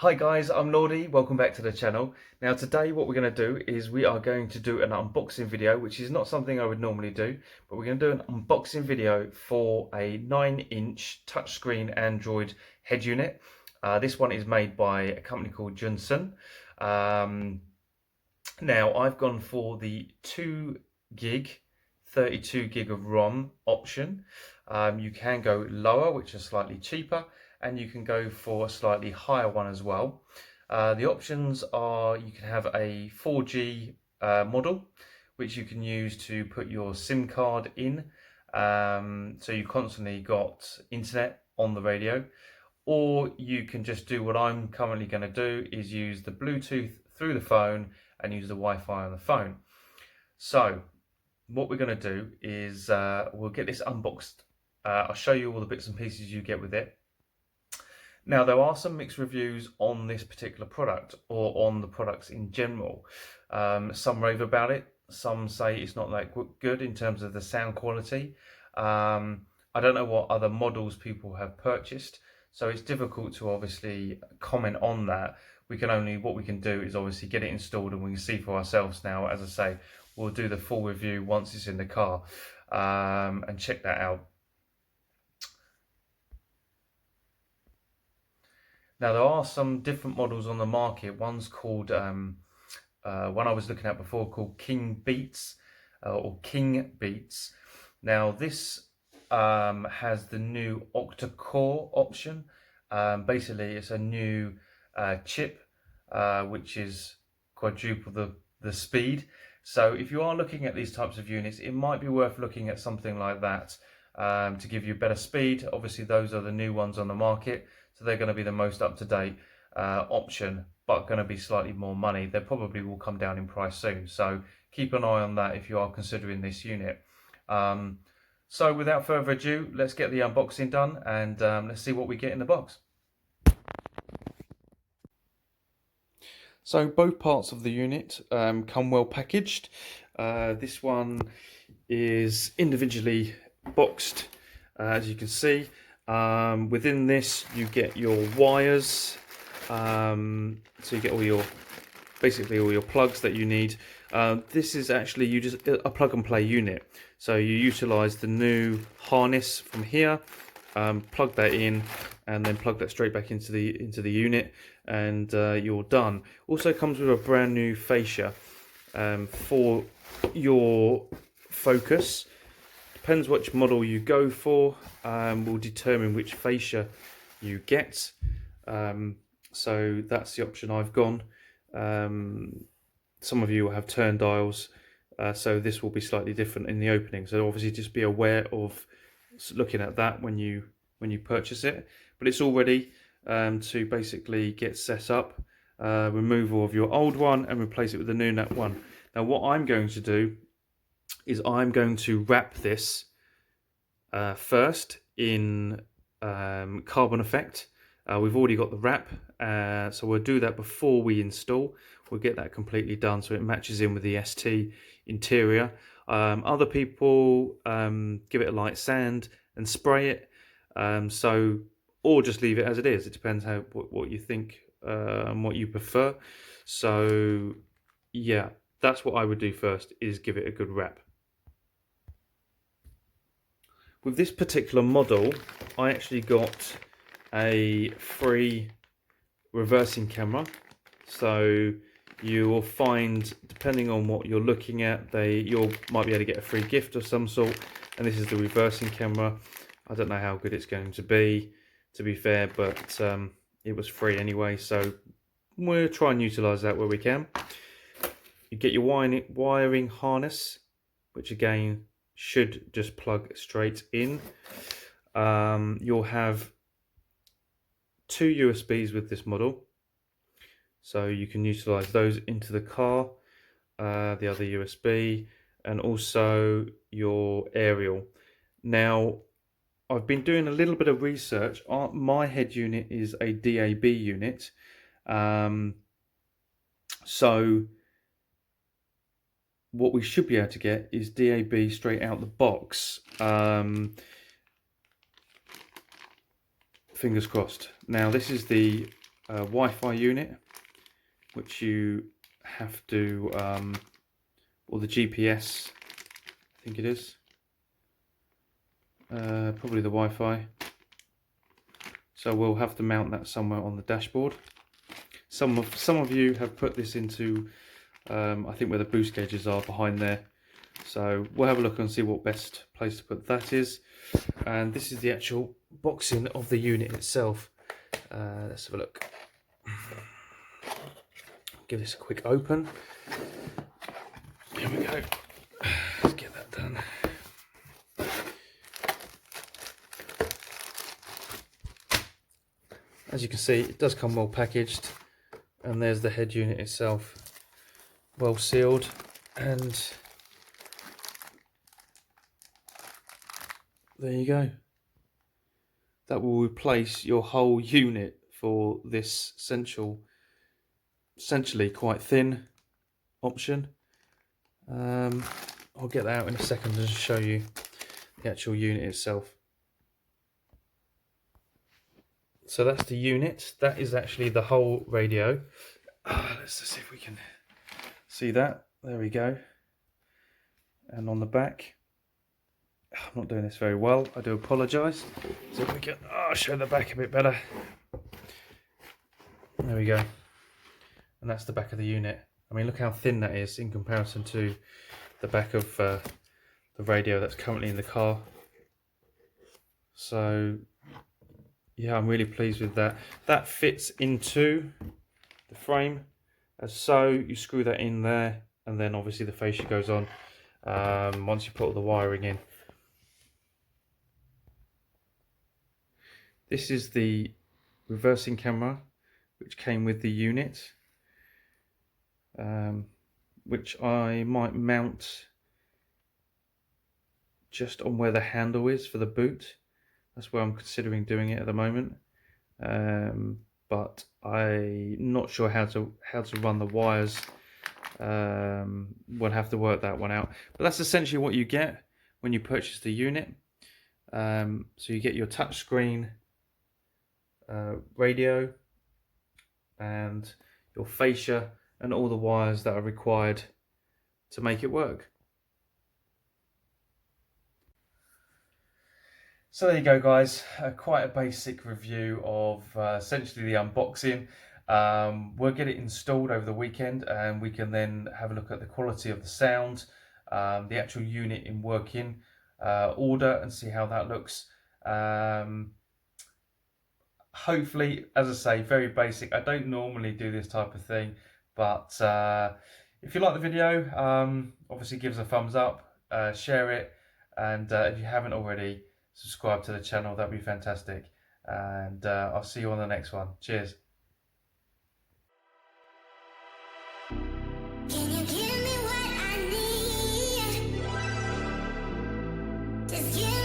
Hi guys, I'm Lordee, welcome back to the channel. Now today what we're going to do is we are going to do an unboxing video, which is not something I would normally do, but we're going to do an unboxing video for a 9-inch touchscreen Android head unit. This one is made by a company called Junsun. Now I've gone for the 2GB, 32GB of ROM option. You can go lower, which is slightly cheaper, and you can go for a slightly higher one as well. The options are you can have a 4G model, which you can use to put your SIM card in, so you constantly got internet on the radio, or you can just do what I'm currently going to do, is use the Bluetooth through the phone and use the Wi-Fi on the phone. So what we're going to do is we'll get this unboxed. I'll show you all the bits and pieces you get with it. Now there are some mixed reviews on this particular product, or on the products in general. Some rave about it, some say it's not that good in terms of the sound quality. I don't know what other models people have purchased, so it's difficult to obviously comment on that. What we can do is obviously get it installed and we can see for ourselves. Now, as I say, we'll do the full review once it's in the car, and check that out. Now there are some different models on the market. One's called, one I was looking at before, called King Beats, or King Beats. Now this has the new octa-core option. Basically it's a new chip, which is quadruple the speed. So if you are looking at these types of units, it might be worth looking at something like that, to give you better speed. Obviously those are the new ones on the market, so they're going to be the most up-to-date option, but going to be slightly more money. They probably will come down in price soon, so keep an eye on that if you are considering this unit. So without further ado, let's get the unboxing done, and let's see what we get in the box. So both parts of the unit come well packaged. This one is individually boxed, as you can see. Within this you get your wires, so you get basically all your plugs that you need. This is actually just a plug and play unit, so you utilize the new harness from here, plug that in, and then plug that straight back into the unit, and you're done. Also comes with a brand new fascia for your focus. Depends which model you go for, will determine which fascia you get. So that's the option I've gone. Some of you will have turn dials, so this will be slightly different in the opening. So obviously just be aware of looking at that when you purchase it. But it's all ready to basically get set up. Removal of your old one and replace it with the new one. Now what I'm going to do is I'm going to wrap this first in carbon effect. We've already got the wrap, so we'll do that before we install. We'll get that completely done so it matches in with the ST interior. Other people give it a light sand and spray it, or just leave it as it is. It depends what you think and what you prefer. So yeah, that's what I would do first, is give it a good wrap. With this particular model, I actually got a free reversing camera. So you will find, depending on what you're looking at, you might be able to get a free gift of some sort. And this is the reversing camera. I don't know how good it's going to be fair, but it was free anyway, so we'll try and utilize that where we can. You get your wiring harness, which again should just plug straight in. You'll have 2 USBs with this model, so you can utilize those into the car, the other USB, and also your aerial. Now I've been doing a little bit of research. My head unit is a DAB unit, so what we should be able to get is DAB straight out the box. Fingers crossed. Now this is the Wi-Fi unit, which you have to, or the GPS, I think it is, probably the Wi-Fi. So we'll have to mount that somewhere on the dashboard. Some of you have put this into, I think where the boost gauges are behind there. So we'll have a look and see what best place to put that is. And this is the actual boxing of the unit itself. Let's have a look. Give this a quick open. Here we go. Let's get that done. As you can see, it does come well packaged, and there's the head unit itself, well sealed, and there you go. That will replace your whole unit for this essentially quite thin option. I'll get that out in a second and show you the actual unit itself. So that's the unit. That is actually the whole radio. Let's just see if we can see that. There we go. And on the back, I'm not doing this very well, I do apologise. So if we can show the back a bit better. There we go. And that's the back of the unit. I mean, look how thin that is in comparison to the back of the radio that's currently in the car. So yeah, I'm really pleased with that. That fits into the frame as so. You screw that in there, and then obviously the fascia goes on once you put all the wiring in. This is the reversing camera which came with the unit, which I might mount just on where the handle is for the boot. That's where I'm considering doing it at the moment, but I'm not sure how to run the wires. We'll have to work that one out. But that's essentially what you get when you purchase the unit. So you get your touchscreen radio and your fascia and all the wires that are required to make it work. So there you go, guys, quite a basic review of essentially the unboxing. We'll get it installed over the weekend, and we can then have a look at the quality of the sound, the actual unit in working order, and see how that looks. Hopefully, as I say, very basic. I don't normally do this type of thing, but if you like the video, obviously give us a thumbs up, share it, and if you haven't already, subscribe to the channel. That'd be fantastic. And I'll see you on the next one. Cheers. Can you give me what I need? Just give